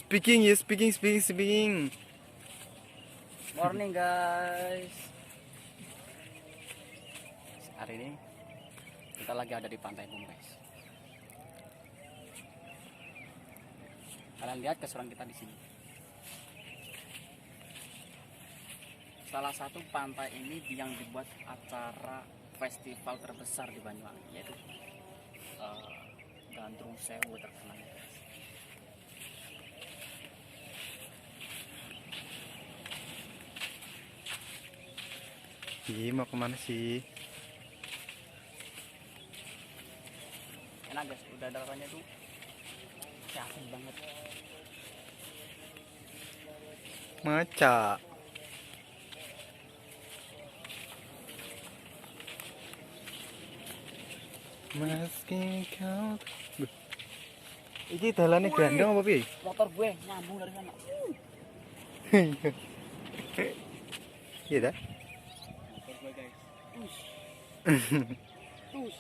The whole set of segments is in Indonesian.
Speaking ya, speaking. Morning guys. Hari ini kita lagi ada di Pantai Bung guys. Kalian lihat keseruan kita di sini. Salah satu pantai ini yang dibuat acara festival terbesar di Banyuwangi, yaitu Gandrung Sewu terkenal guys. Iya, mau kemana sih? Enak guys, udaranya tuh asik banget. Maca. Meski kau. Iki dalane gandeng apa piye? Motor gue nyambung dari sana. Iya dah. Motor gue guys. Tus.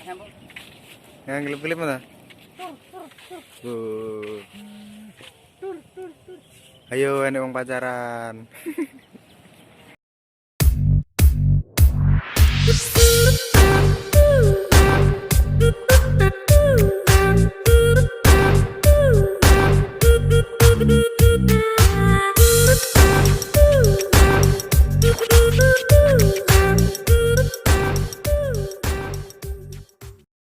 Nyambung. Yang gelap-gelap mana? Ayo, enek wong pacaran.